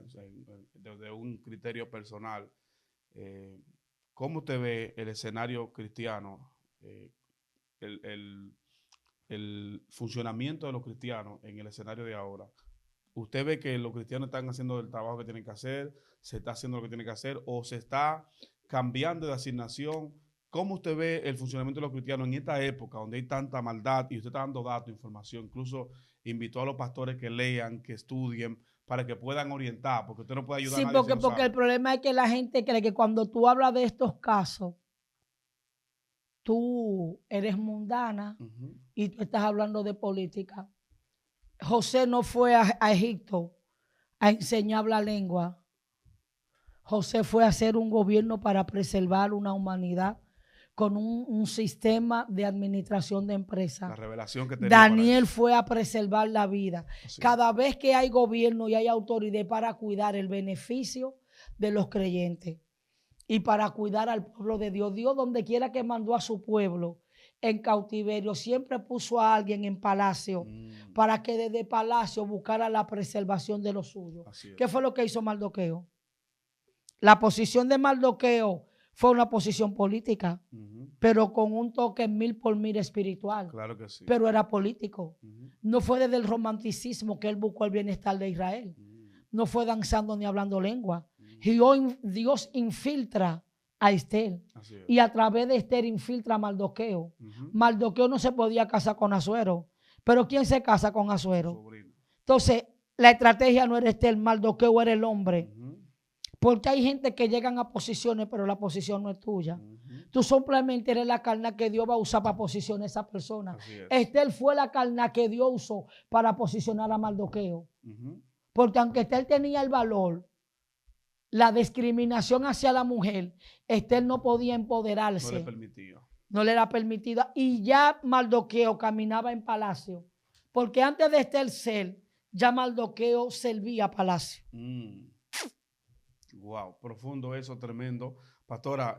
desde un criterio personal. ¿Cómo usted ve el escenario cristiano, el funcionamiento de los cristianos en el escenario de ahora? ¿Usted ve que los cristianos están haciendo el trabajo que tienen que hacer, se está haciendo lo que tienen que hacer, o se está cambiando de asignación? ¿Cómo usted ve el funcionamiento de los cristianos en esta época donde hay tanta maldad y usted está dando datos, información? Incluso invitó a los pastores que lean, que estudien, para que puedan orientar, porque usted no puede ayudar a nadie. Sí, porque el problema es que la gente cree que cuando tú hablas de estos casos, tú eres mundana y tú estás hablando de política. José no fue a Egipto a enseñar la lengua. José fue a hacer un gobierno para preservar una humanidad con un sistema de administración de empresas. La revelación que tenía. Daniel fue a preservar la vida. Así. Cada vez que hay gobierno y hay autoridad para cuidar el beneficio de los creyentes y para cuidar al pueblo de Dios. Dios, donde quiera que mandó a su pueblo en cautiverio, siempre puso a alguien en palacio para que desde palacio buscara la preservación de los suyos. ¿Qué fue lo que hizo Mardoqueo? La posición de Mardoqueo fue una posición política, pero con un toque 1000 por 1000 espiritual. Claro que sí. Pero era político. No fue desde el romanticismo que él buscó el bienestar de Israel. No fue danzando ni hablando lengua. Dios infiltra a Esther. Y a través de Esther infiltra a Mardoqueo. Mardoqueo no se podía casar con Asuero. Pero ¿quién se casa con Asuero? Entonces, la estrategia no era Esther, Mardoqueo era el hombre. Porque hay gente que llegan a posiciones, pero la posición no es tuya. Tú simplemente eres la carne que Dios va a usar para posicionar a esa persona. Esther fue la carne que Dios usó para posicionar a Mardoqueo. Porque aunque Esther tenía el valor, la discriminación hacia la mujer, Esther no podía empoderarse. No le permitía. No le era permitida. Y ya Mardoqueo caminaba en palacio. Porque antes de Esther ser, ya Mardoqueo servía palacio. Wow, profundo eso, tremendo. Pastora,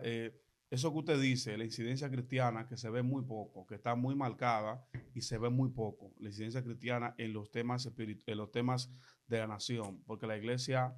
eso que usted dice, la incidencia cristiana, que se ve muy poco, que está muy marcada y se ve muy poco, la incidencia cristiana en los temas de la nación, porque la iglesia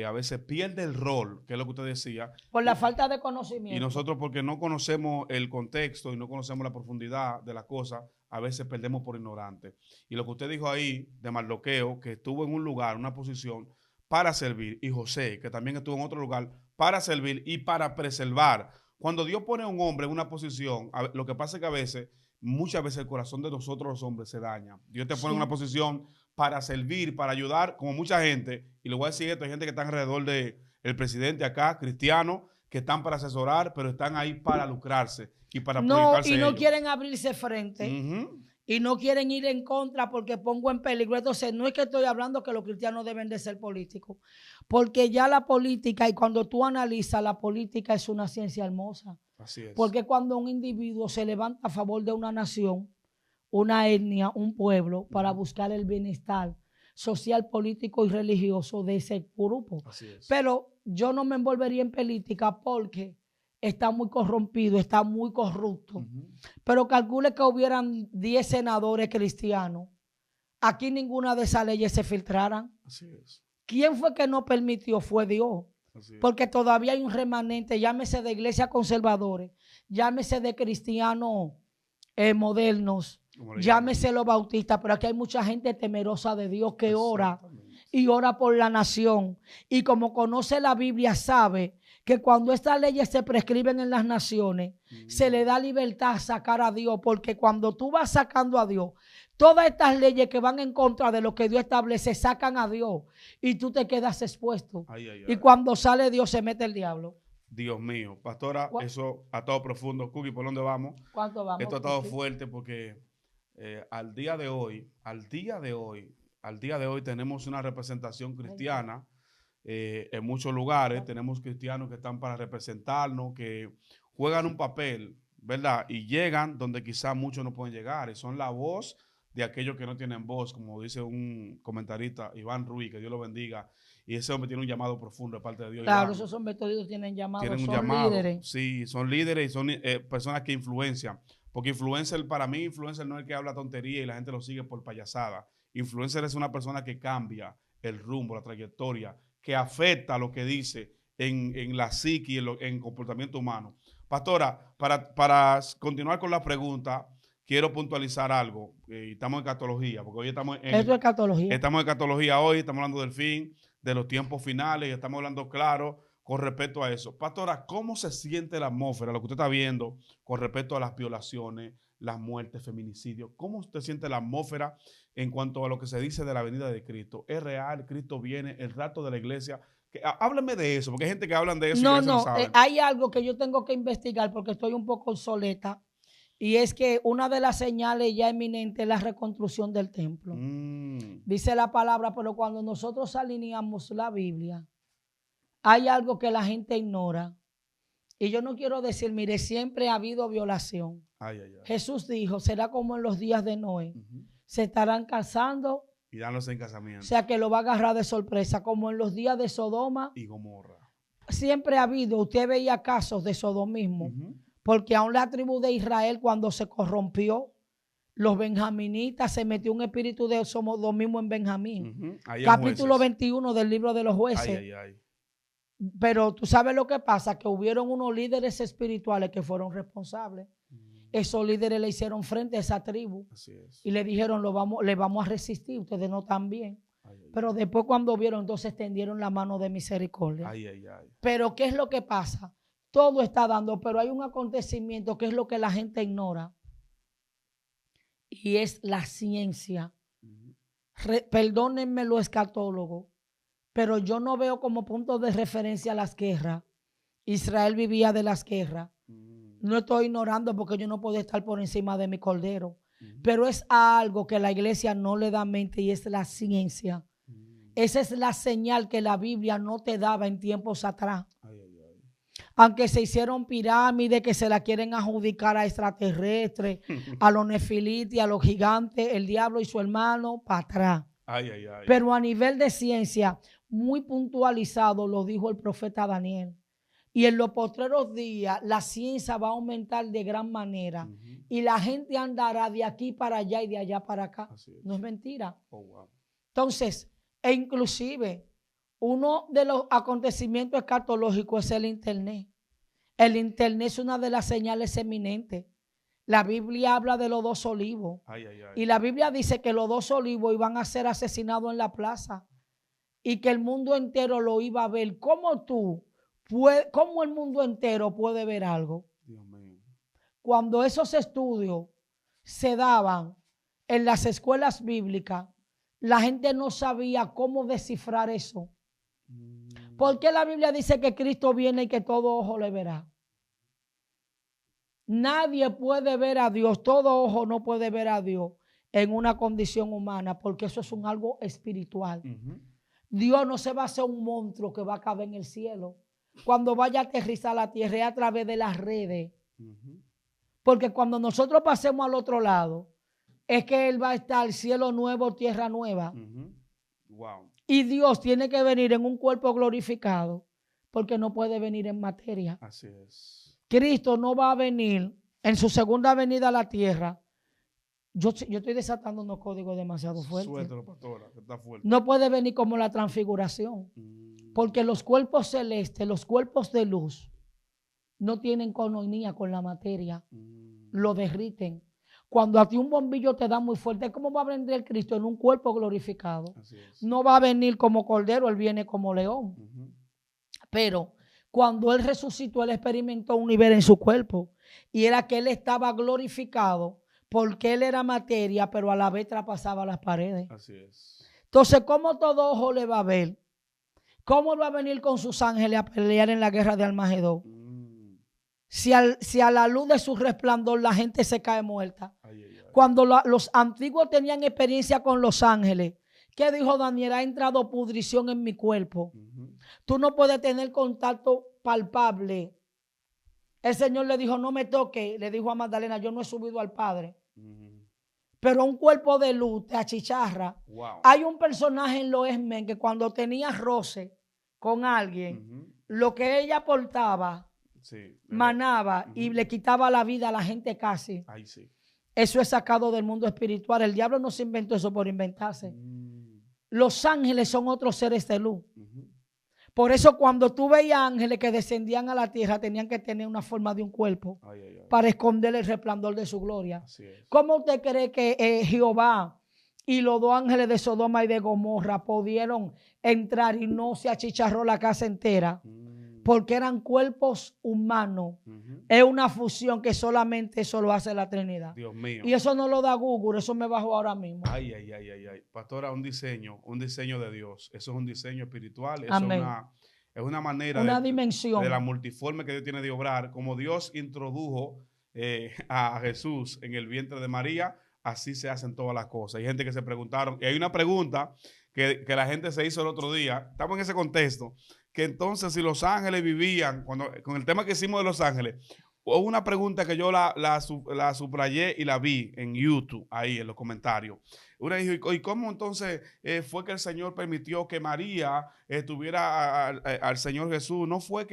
a veces pierde el rol, que es lo que usted decía. Por la falta de conocimiento. Y nosotros, porque no conocemos el contexto y no conocemos la profundidad de las cosas, a veces perdemos por ignorantes. Y lo que usted dijo ahí de Mardoqueo, que estuvo en un lugar, una posición para servir, y José, que también estuvo en otro lugar para servir y para preservar. Cuando Dios pone a un hombre en una posición, lo que pasa es que muchas veces el corazón de nosotros los hombres se daña. Dios te pone en una posición para servir, para ayudar, como mucha gente, y le voy a decir esto, hay gente que está alrededor del presidente acá, cristianos, que están para asesorar, pero están ahí para lucrarse y para purificarse. Y no quieren abrirse frente. y no quieren ir en contra porque pongo en peligro. Entonces, no es que estoy hablando que los cristianos deben de ser políticos, porque ya la política, y cuando tú analizas, la política es una ciencia hermosa. Así es. Porque cuando un individuo se levanta a favor de una nación, una etnia, un pueblo, para buscar el bienestar social, político y religioso de ese grupo. Así es. Pero yo no me envolvería en política porque está muy corrompido, está muy corrupto. Pero calcule que hubieran 10 senadores cristianos. Aquí ninguna de esas leyes se filtraran. Así es. ¿Quién fue que no permitió? Fue Dios. Porque todavía hay un remanente, llámese de iglesias conservadores, llámese de cristianos modernos, llámese los bautistas, pero aquí hay mucha gente temerosa de Dios que ora y ora por la nación. Y como conoce la Biblia, sabe que cuando estas leyes se prescriben en las naciones, se le da libertad a sacar a Dios, porque cuando tú vas sacando a Dios, todas estas leyes que van en contra de lo que Dios establece, sacan a Dios y tú te quedas expuesto. Y cuando sale Dios, se mete el diablo. Dios mío, pastora, eso ha estado profundo. Cookie, ¿por dónde vamos? ¿Cuánto vamos? Esto ha estado fuerte porque al día de hoy tenemos una representación cristiana en muchos lugares. Tenemos cristianos que están para representarnos, que juegan un papel, ¿verdad? Y llegan donde quizás muchos no pueden llegar. Y son la voz de aquellos que no tienen voz, como dice un comentarista, Iván Ruiz, que Dios lo bendiga. Y ese hombre tiene un llamado profundo de parte de Dios. Claro, Iván. Esos hombres todos tienen llamado. Tienen un son llamado. Líderes. Sí, son líderes y son personas que influencian. Porque influencer, para mí, influencer no es el que habla tontería y la gente lo sigue por payasada. Influencer es una persona que cambia el rumbo, la trayectoria, que afecta lo que dice en la psique y en el comportamiento humano. Pastora, para continuar con la pregunta, quiero puntualizar algo. Estamos en escatología, porque hoy estamos en... Esto es escatología. Estamos en escatología hoy, estamos hablando del fin, de los tiempos finales, y estamos hablando claro con respecto a eso. Pastora, ¿cómo se siente la atmósfera, lo que usted está viendo con respecto a las violaciones, las muertes, feminicidios? ¿Cómo usted siente la atmósfera en cuanto a lo que se dice de la venida de Cristo? ¿Es real? ¿Cristo viene? ¿El rapto de la iglesia? Háblame de eso, porque hay gente que hablan de eso y no saben. Hay algo que yo tengo que investigar porque estoy un poco obsoleta, y es que una de las señales ya eminentes es la reconstrucción del templo. Dice la palabra, pero cuando nosotros alineamos la Biblia, hay algo que la gente ignora. Y yo no quiero decir, mire, siempre ha habido violación. Jesús dijo, será como en los días de Noé. Se estarán casando y dándose en casamiento. O sea que lo va a agarrar de sorpresa, como en los días de Sodoma y Gomorra. Siempre ha habido, usted veía casos de sodomismo, porque aún la tribu de Israel, cuando se corrompió, los benjaminitas, se metió un espíritu de sodomismo en Benjamín. Capítulo 21 del libro de los jueces. Pero tú sabes lo que pasa, que hubieron unos líderes espirituales que fueron responsables. Esos líderes le hicieron frente a esa tribu y le dijeron, le vamos a resistir, ustedes no están bien. Pero después cuando vieron, entonces extendieron la mano de misericordia. Pero ¿qué es lo que pasa? Todo está dando, pero hay un acontecimiento que es lo que la gente ignora. Y es la ciencia. Perdónenme los escatólogos, pero yo no veo como punto de referencia las guerras. Israel vivía de las guerras. No estoy ignorando porque yo no puedo estar por encima de mi cordero. Pero es algo que la iglesia no le da mente y es la ciencia. Esa es la señal que la Biblia no te daba en tiempos atrás. Aunque se hicieron pirámides que se la quieren adjudicar a extraterrestres, a los nefilites, a los gigantes, el diablo y su hermano, para atrás. Pero a nivel de ciencia, muy puntualizado, lo dijo el profeta Daniel. Y en los postreros días, la ciencia va a aumentar de gran manera. Y la gente andará de aquí para allá y de allá para acá. No es mentira. Entonces, e inclusive, uno de los acontecimientos escatológicos es el Internet. El Internet es una de las señales eminentes. La Biblia habla de los 2 olivos. Y la Biblia dice que los 2 olivos iban a ser asesinados en la plaza. Y que el mundo entero lo iba a ver. ¿Cómo el mundo entero puede ver algo? Dios mío. Cuando esos estudios se daban en las escuelas bíblicas, la gente no sabía cómo descifrar eso. ¿Por qué la Biblia dice que Cristo viene y que todo ojo le verá? Nadie puede ver a Dios, todo ojo no puede ver a Dios. en una condición humana, porque eso es algo espiritual. Dios no se va a hacer un monstruo que va a caber en el cielo. Cuando vaya a aterrizar la tierra es a través de las redes. Porque cuando nosotros pasemos al otro lado, es que Él va a estar cielo nuevo, tierra nueva. Wow. Y Dios tiene que venir en un cuerpo glorificado, porque no puede venir en materia. Así es. Cristo no va a venir en su segunda venida a la tierra. Yo estoy desatando unos códigos demasiado fuertes. Suéltalo, pastora, que está fuerte. No puede venir como la transfiguración. Porque los cuerpos celestes, los cuerpos de luz, no tienen coinonía con la materia. Lo derriten. Cuando a ti un bombillo te da muy fuerte, ¿cómo va a venir el Cristo en un cuerpo glorificado? No va a venir como cordero, Él viene como león. Pero cuando Él resucitó, Él experimentó un nivel en su cuerpo. Y era que Él estaba glorificado porque Él era materia, pero a la vez traspasaba las paredes. Así es. Entonces, ¿cómo todo ojo le va a ver? ¿Cómo Él va a venir con sus ángeles a pelear en la guerra de Armagedón? Si a la luz de su resplandor la gente se cae muerta. Cuando los antiguos tenían experiencia con los ángeles, ¿qué dijo Daniel? Ha entrado pudrición en mi cuerpo. Tú no puedes tener contacto palpable. El Señor le dijo, no me toque. Le dijo a Magdalena, yo no he subido al Padre. Pero un cuerpo de luz te achicharra. Wow. Hay un personaje en los X-Men que cuando tenía roce con alguien, lo que ella portaba, manaba y le quitaba la vida a la gente casi. Ay, sí. Eso es sacado del mundo espiritual. El diablo no se inventó eso por inventarse. Los ángeles son otros seres de luz. Por eso cuando tú veías ángeles que descendían a la tierra, tenían que tener una forma de un cuerpo para esconder el resplandor de su gloria. ¿Cómo usted cree que Jehová y los dos ángeles de Sodoma y de Gomorra pudieron entrar y no se achicharró la casa entera? Porque eran cuerpos humanos. Es una fusión que solamente eso lo hace la Trinidad. Dios mío. Y eso no lo da Google, eso me bajó ahora mismo. Ay. Pastora, un diseño de Dios. Eso es un diseño espiritual. Eso Amén. es una manera Una dimensión de la multiforme que Dios tiene de obrar. Como Dios introdujo a Jesús en el vientre de María, así se hacen todas las cosas. Hay gente que se preguntaron, y hay una pregunta que la gente se hizo el otro día. Estamos en ese contexto. Que entonces si los ángeles vivían, con el tema que hicimos de los ángeles, hubo una pregunta que yo la subrayé y la vi en YouTube, ahí en los comentarios. Una dijo, ¿y cómo entonces fue que el Señor permitió que María tuviera al Señor Jesús? No fue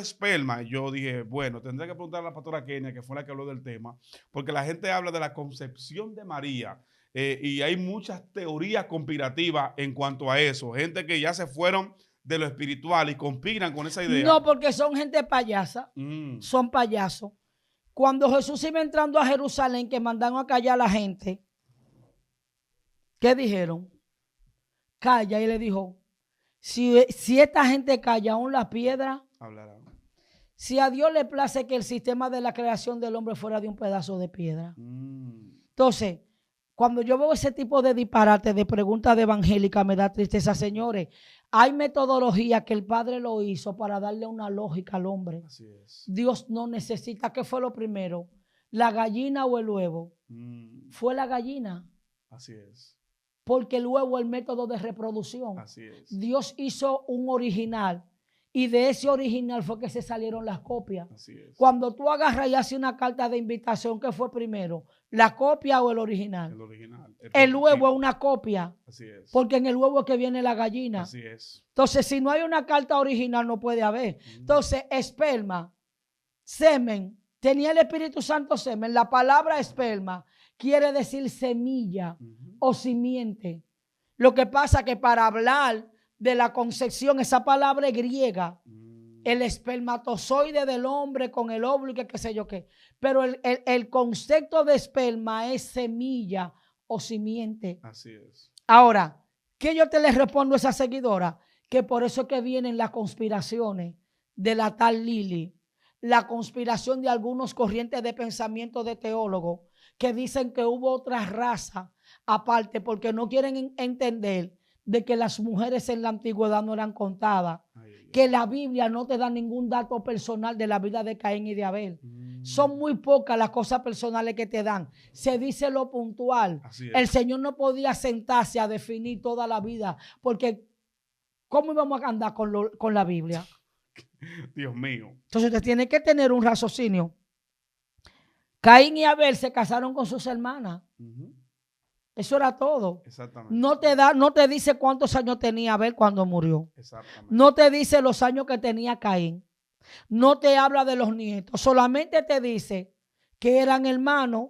esperma. Yo dije, bueno, tendré que preguntar a la pastora Kenia, que fue la que habló del tema, porque la gente habla de la concepción de María. Y hay muchas teorías conspirativas en cuanto a eso. Gente que ya se fueron de lo espiritual y conspiran con esa idea. No, porque son gente payasa. Son payasos. Cuando Jesús iba entrando a Jerusalén, que mandaron a callar a la gente, ¿qué dijeron? Calla. Y le dijo, si esta gente calla, aún la piedra hablará. Si a Dios le place que el sistema de la creación del hombre fuera de un pedazo de piedra. Entonces, cuando yo veo ese tipo de disparate, de preguntas de evangélica, me da tristeza, señores. Hay metodología que el Padre lo hizo para darle una lógica al hombre. Así es. Dios no necesita. ¿Qué fue lo primero? ¿La gallina o el huevo? Fue la gallina. Así es. Porque el huevo es el método de reproducción. Así es. Dios hizo un original. Y de ese original fue que se salieron las copias. Así es. Cuando tú agarras y haces una carta de invitación, ¿qué fue primero? ¿La copia o el original? El original. El huevo es una copia. Así es. Porque en el huevo es que viene la gallina. Así es. Entonces, si no hay una carta original, no puede haber. Entonces, esperma, semen, tenía el Espíritu Santo semen. La palabra esperma quiere decir semilla o simiente. Lo que pasa es que para hablar de la concepción, esa palabra es griega. El espermatozoide del hombre con el óvulo y qué sé yo qué. Pero el concepto de esperma es semilla o simiente. Así es. Ahora, ¿qué yo te le respondo a esa seguidora? Que por eso es que vienen las conspiraciones de la tal Lili, la conspiración de algunos corrientes de pensamiento de teólogos que dicen que hubo otra raza aparte porque no quieren entender de que las mujeres en la antigüedad no eran contadas, que la Biblia no te da ningún dato personal de la vida de Caín y de Abel. Son muy pocas las cosas personales que te dan. Se dice lo puntual. El Señor no podía sentarse a definir toda la vida, porque ¿cómo íbamos a andar con la Biblia? Dios mío. Entonces usted tiene que tener un raciocinio. Caín y Abel se casaron con sus hermanas. Eso era todo. Exactamente. No te dice cuántos años tenía Abel cuando murió. Exactamente. No te dice los años que tenía Caín. No te habla de los nietos. Solamente te dice que eran hermanos,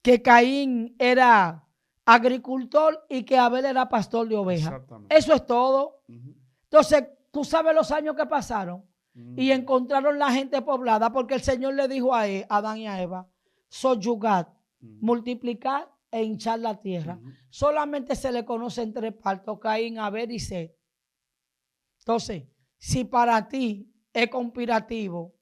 que Caín era agricultor y que Abel era pastor de ovejas. Eso es todo. Entonces, tú sabes los años que pasaron y encontraron la gente poblada, porque el Señor le dijo a Adán y a Eva: soyugad, multiplicad e hinchar la tierra. Solamente se le conocen 3 partos: Caín, Abel y Set. Entonces, si para ti es conspirativo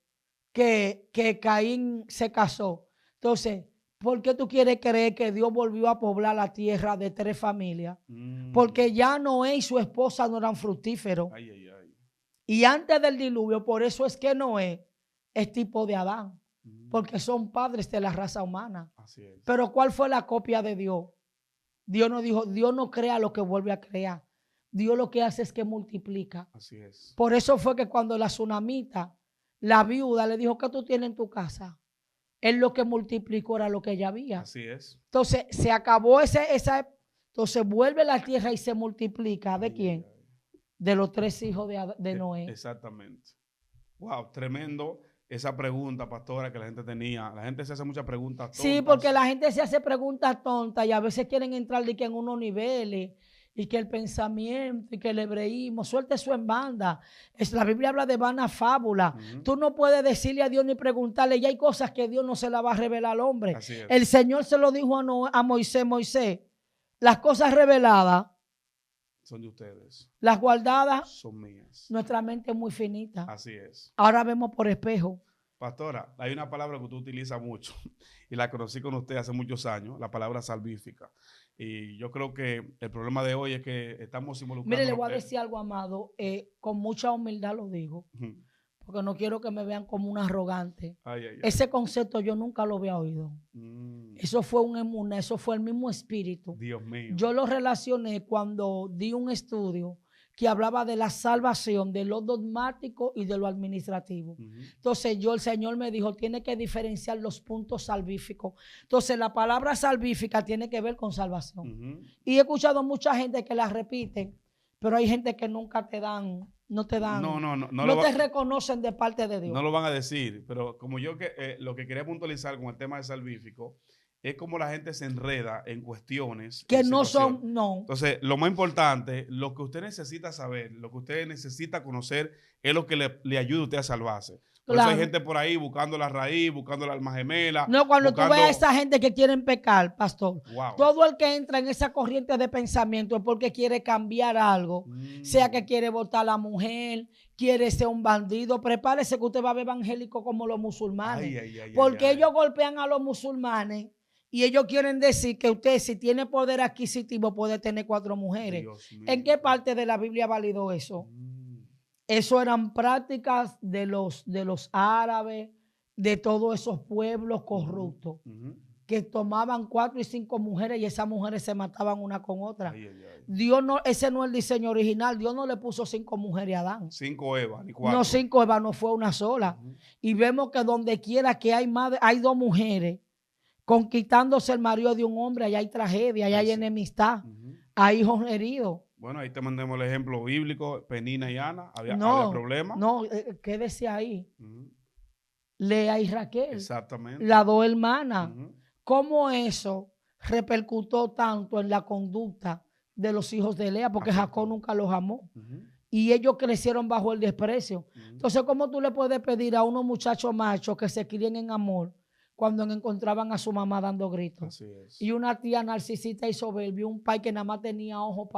que Caín se casó, entonces, ¿por qué tú quieres creer que Dios volvió a poblar la tierra de 3 familias? Porque ya Noé y su esposa no eran fructíferos. Y antes del diluvio, por eso es que Noé es tipo de Adán, porque son padres de la raza humana. Así es. Pero ¿cuál fue la copia de Dios? Dios no crea lo que vuelve a crear. Dios lo que hace es que multiplica. Así es. Por eso fue que cuando la tsunamita, la viuda, le dijo: ¿qué tú tienes en tu casa? Él lo que multiplicó era lo que ella había. Así es. Entonces se acabó entonces vuelve la tierra y se multiplica. ¿De quién? De los 3 hijos de Noé. Exactamente. Wow, tremendo esa pregunta, pastora, que la gente tenía. La gente se hace muchas preguntas tontas. Sí, porque la gente se hace preguntas tontas y a veces quieren entrar de que en unos niveles, y que el pensamiento y que el hebreísmo, suelte eso en banda. La Biblia habla de vana fábula. Tú no puedes decirle a Dios ni preguntarle. Ya hay cosas que Dios no se las va a revelar al hombre. El Señor se lo dijo a Moisés: las cosas reveladas son de ustedes. Las guardadas son mías. Nuestra mente es muy finita. Así es. Ahora vemos por espejo. Pastora, hay una palabra que usted utiliza mucho y la conocí con usted hace muchos años, la palabra salvífica. Y yo creo que el problema de hoy es que estamos involucrados. Mire, le voy a decir algo, amado, con mucha humildad lo digo, porque no quiero que me vean como un arrogante. Ese concepto yo nunca lo había oído. Eso fue un emuná, eso fue el mismo espíritu. Dios mío. Yo lo relacioné cuando di un estudio que hablaba de la salvación, de lo dogmático y de lo administrativo. Entonces el Señor me dijo: tiene que diferenciar los puntos salvíficos. Entonces la palabra salvífica tiene que ver con salvación. Y he escuchado mucha gente que la repiten, pero hay gente que nunca te dan, no te reconocen de parte de Dios. No lo van a decir, pero como yo lo que quería puntualizar con el tema de salvífico es como la gente se enreda en cuestiones que no son, Entonces, lo más importante, lo que usted necesita saber, lo que usted necesita conocer, es lo que le ayude a usted a salvarse. Por eso hay gente por ahí buscando la raíz, buscando la alma gemela. No, cuando tú ves a esa gente que quieren pecar, pastor, todo el que entra en esa corriente de pensamiento es porque quiere cambiar algo. Sea que quiere votar a la mujer, quiere ser un bandido. Prepárese que usted va a ver evangélico como los musulmanes. Porque ellos golpean a los musulmanes. Y ellos quieren decir que usted, si tiene poder adquisitivo, puede tener 4 mujeres. ¿En qué parte de la Biblia validó eso? Eso eran prácticas de los árabes, de todos esos pueblos corruptos, que tomaban 4 y 5 mujeres y esas mujeres se mataban una con otra. Dios no, ese no es el diseño original. Dios no le puso 5 mujeres a Adán. 5 Evas, ni 4. No, 5 Evas, no fue una sola. Y vemos que donde quiera que hay 2 mujeres conquistándose el marido de un hombre, allá hay tragedia, allá hay enemistad, hay hijos heridos. Bueno, ahí te mandemos el ejemplo bíblico, Penina y Ana, había problemas. No, quédese ahí. Lea y Raquel. Exactamente. Las 2 hermanas. ¿Cómo eso repercutó tanto en la conducta de los hijos de Lea? Porque Jacob nunca los amó. Y ellos crecieron bajo el desprecio. Entonces, ¿cómo tú le puedes pedir a unos muchachos machos que se críen en amor cuando encontraban a su mamá dando gritos? Así es. Y una tía narcisista y soberbia, un pai que nada más tenía ojos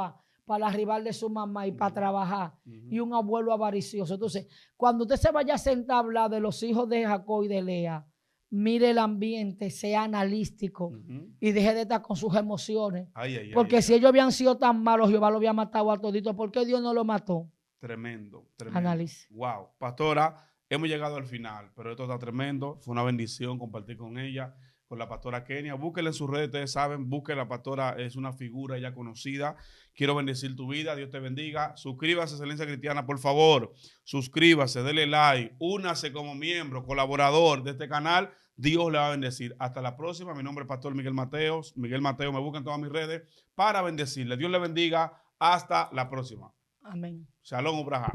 para arribar de su mamá y para trabajar, y un abuelo avaricioso. Entonces, cuando usted se vaya a sentar a hablar de los hijos de Jacob y de Lea, mire el ambiente, sea analítico y deje de estar con sus emociones. Porque si ellos habían sido tan malos, Jehová lo había matado a todito. ¿Por qué Dios no lo mató? Tremendo. Análisis. Wow. Pastora, Hemos llegado al final, pero esto está tremendo. Fue una bendición compartir con ella, con la pastora Kenia. Búsquela en sus redes, ustedes saben, busque la pastora, es una figura ya conocida. Quiero bendecir tu vida, Dios te bendiga. Suscríbase a Excelencia Cristiana, por favor. Suscríbase, dele like, únase como miembro, colaborador de este canal. Dios le va a bendecir. Hasta la próxima. Mi nombre es Pastor Miguel Mateos. Miguel Mateo, me busca en todas mis redes para bendecirle. Dios le bendiga. Hasta la próxima. Amén. Shalom, Ubraja.